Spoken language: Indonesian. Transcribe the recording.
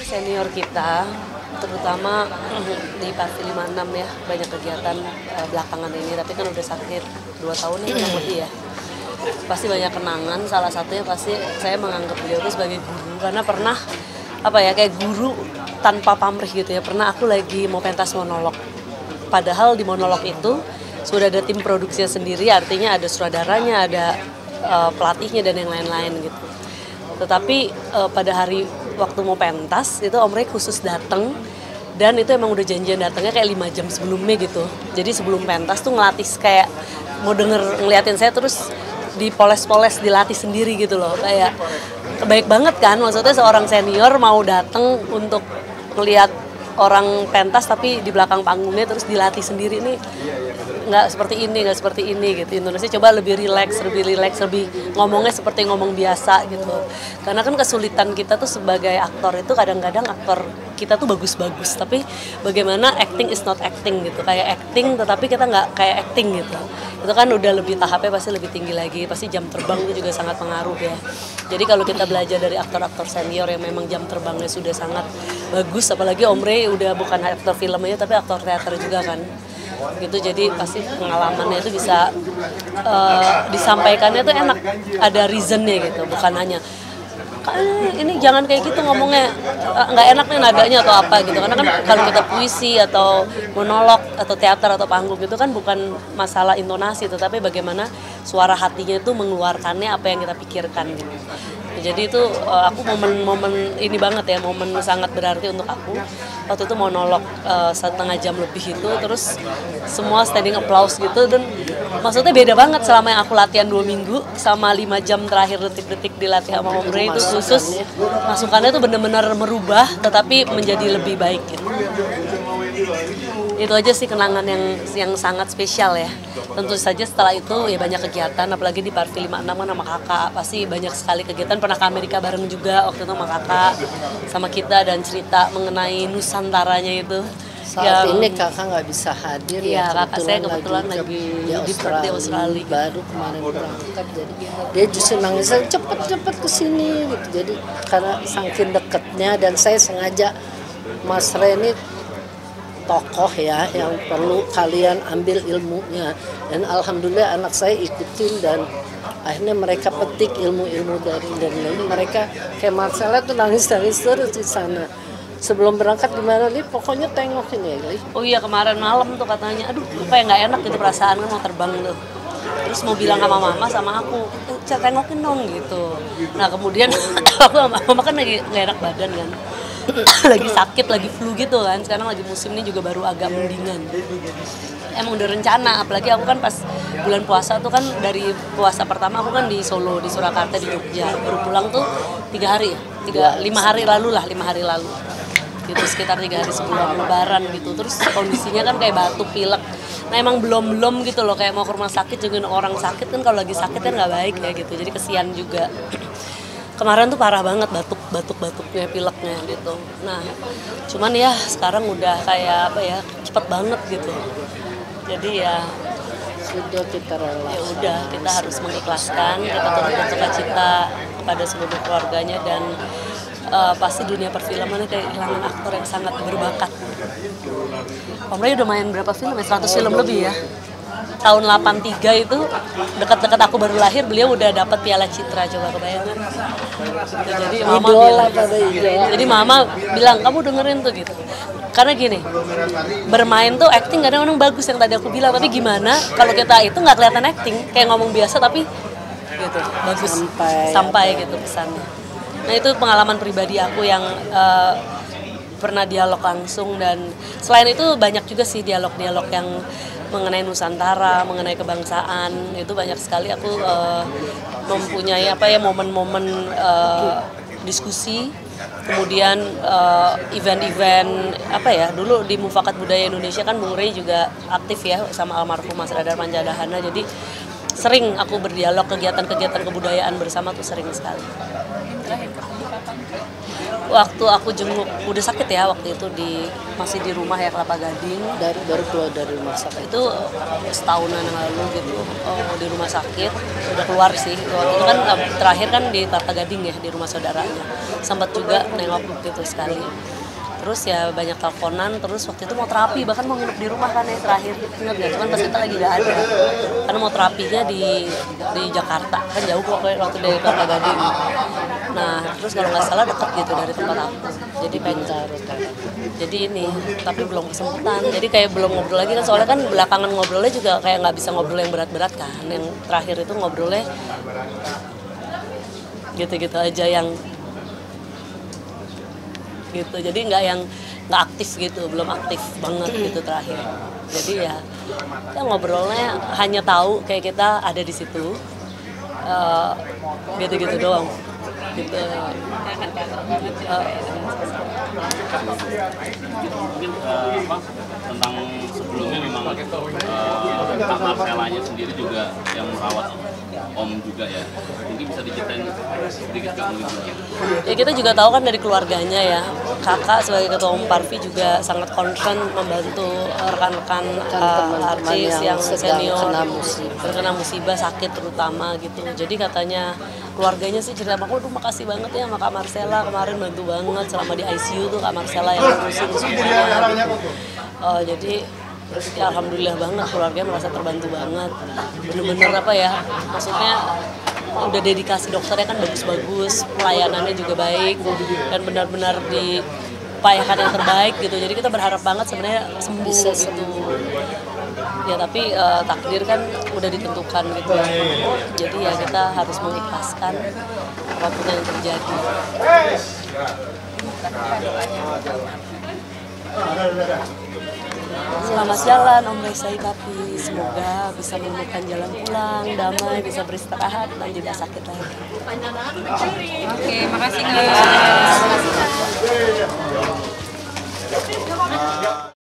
senior kita, terutama di Parti 56 ya, banyak kegiatan belakangan ini, tapi kan udah sakit 2 tahun ya kurang lebih ya. Pasti banyak kenangan, salah satunya pasti saya menganggap beliau itu sebagai guru, karena pernah kayak guru tanpa pamrih gitu ya. Pernah aku lagi mau pentas monolog, padahal di monolog itu sudah ada tim produksinya sendiri, artinya ada sutradaranya, ada pelatihnya dan yang lain-lain gitu. Tetapi pada hari waktu mau pentas itu Om Rey khusus datang, dan itu emang udah janjian datangnya kayak 5 jam sebelumnya gitu. Jadi sebelum pentas tuh ngelatih, kayak mau ngeliatin saya terus dipoles-poles, dilatih sendiri gitu loh. Kayak baik banget kan, maksudnya seorang senior mau datang untuk ngeliat orang pentas tapi di belakang panggungnya terus dilatih sendiri. Nih nggak seperti ini gitu. Indonesia coba lebih rileks, lebih ngomongnya seperti ngomong biasa gitu. Karena kan kesulitan kita tuh sebagai aktor itu kadang-kadang aktor kita tuh bagus-bagus, tapi bagaimana acting is not acting gitu. Kayak acting tetapi kita nggak kayak acting gitu. Itu kan udah lebih tahapnya pasti lebih tinggi lagi. Pasti jam terbang itu juga sangat pengaruh ya. Jadi kalau kita belajar dari aktor-aktor senior yang memang jam terbangnya sudah sangat bagus, apalagi Om Rey udah bukan aktor film aja tapi aktor teater juga kan. Gitu, jadi pasti pengalamannya itu bisa disampaikannya tuh enak, ada reasonnya gitu, bukan hanya ini jangan kayak gitu ngomongnya, nggak enak nih nadanya atau apa gitu. Karena kan kalau kita puisi atau monolog atau teater atau panggung itu kan bukan masalah intonasi, tetapi bagaimana suara hatinya itu mengeluarkannya apa yang kita pikirkan gitu. Jadi itu aku momen ini banget ya, momen sangat berarti untuk aku. Waktu itu monolog setengah jam lebih itu, terus semua standing applause gitu, dan maksudnya beda banget selama yang aku latihan 2 minggu sama 5 jam terakhir detik-detik dilatih sama Om Rey itu khusus masukannya tuh benar-benar merubah tetapi menjadi lebih baik gitu. Itu aja sih kenangan yang sangat spesial ya. Tentu saja setelah itu ya banyak kegiatan, apalagi di Parti 56 kan sama kakak, pasti banyak sekali kegiatan. Pernah ke Amerika bareng juga waktu itu sama kakak, sama kita, dan cerita mengenai Nusantaranya itu. Saat ini kakak nggak bisa hadir ya, kakak saya kebetulan lagi di Australia. Baru kemarin berangkat, jadi dia justru nangis, cepet kesini gitu. Jadi karena saking deketnya, dan saya sengaja Mas Rey tokoh ya yang perlu kalian ambil ilmunya, dan alhamdulillah anak saya ikutin, dan akhirnya mereka petik ilmu-ilmu dari mereka. Kayak Marcella tuh nangis terus di sana. Sebelum berangkat gimana nih, pokoknya tengokin ya guys. Oh iya, kemarin malam tuh katanya, aduh kayak nggak enak gitu perasaan kan mau terbang tuh. Terus mau bilang sama mama sama aku, tengokin dong gitu. Nah kemudian aku sama mama kan lagi nggak enak badan kan. Lagi sakit, lagi flu gitu kan. Sekarang lagi musim ini juga baru agak mendingan. Emang udah rencana, apalagi aku kan pas bulan puasa tuh kan, dari puasa pertama aku kan di Solo, di Surakarta, di Jogja. Baru pulang tuh 5 hari lalu gitu, sekitar 3 hari sebelum lebaran gitu. Terus kondisinya kan kayak batuk, pilek. Nah emang belum gitu loh, kayak mau ke rumah sakit, jagain orang sakit kan, kalau lagi sakit kan nggak baik ya gitu. Jadi kesian juga. Kemarin tuh parah banget batuknya, pileknya gitu. Nah, cuman ya sekarang udah kayak cepet banget gitu. Jadi ya sudah kita rela. Ya udah, kita harus mengikhlaskan, kita turut berduka cita kepada seluruh keluarganya, dan pasti dunia perfilman kayak kehilangan aktor yang sangat berbakat. Om Rey udah main berapa film ya? 100 film lebih ya. Tahun 83 itu dekat-dekat aku baru lahir, beliau udah dapat Piala Citra, coba kebayangkan. Jadi mama bilang kamu dengerin tuh gitu. Karena gini, bermain tuh acting kadang-kadang bagus yang tadi aku bilang, tapi gimana kalau kita itu nggak kelihatan acting, kayak ngomong biasa tapi gitu bagus sampai gitu pesannya. Nah itu pengalaman pribadi aku yang pernah dialog langsung, dan selain itu banyak juga sih dialog-dialog yang mengenai Nusantara, mengenai kebangsaan. Itu banyak sekali aku mempunyai momen-momen diskusi. Kemudian event-event dulu di Mufakat Budaya Indonesia kan Bung Rey juga aktif ya sama almarhum Mas Radar Manjadahana. Jadi sering aku berdialog, kegiatan-kegiatan kebudayaan bersama tuh sering sekali. waktu aku jenguk udah sakit ya waktu itu masih di rumah ya Kelapa Gading. Baru keluar dari rumah sakit. Itu setahunan yang lalu gitu, di rumah sakit udah keluar sih. Waktu itu kan terakhir kan di Kelapa Gading ya, di rumah saudaranya. Sempat juga nengok gitu sekali. Terus ya banyak teleponan, terus waktu itu mau terapi, bahkan mau nginep di rumah kan ya terakhir, ingat gak? Cuman pas kita lagi gak ada, karena mau terapinya di Jakarta, kan jauh kok waktu dari Kelapa Gading. Nah terus kalau nggak salah deket gitu dari tempat aku, jadi pengen jadi ini, tapi belum kesempatan, jadi kayak belum ngobrol lagi kan, soalnya kan belakangan ngobrolnya juga kayak nggak bisa ngobrol yang berat-berat kan, yang terakhir itu ngobrolnya gitu-gitu aja yang gitu, jadi nggak aktif gitu, belum aktif banget gitu terakhir. Jadi ya ngobrolnya hanya tahu kayak kita ada di situ, gitu-gitu doang gitu. Mungkin tentang sebelumnya memang Kak Marcelanya sendiri juga yang merawat Om juga ya, mungkin bisa diceritain sedikit Kak mungkin. Ya kita juga tahu kan dari keluarganya ya, kakak sebagai ketua umum Parvi juga sangat concern membantu rekan-rekan artis yang senior terkena musibah sakit terutama gitu. Jadi katanya keluarganya sih cerita aku, aduh makasih banget ya sama Kak Marcella, kemarin bantu banget selama di ICU tuh Kak Marcella yang ngurusin semuanya gitu. Jadi ya alhamdulillah banget, keluarga merasa terbantu banget, bener-bener apa ya, maksudnya udah dedikasi dokternya kan bagus-bagus, pelayanannya juga baik dan benar-benar diupayakan yang terbaik gitu. Jadi kita berharap banget sebenarnya sembuh gitu ya, tapi takdir kan udah ditentukan gitu, jadi ya kita harus mengikhlaskan apapun yang terjadi. Selamat jalan Om Resai, tapi semoga bisa menemukan jalan pulang, damai, bisa beristirahat dan tidak sakit lagi. Oke, makasih Kak.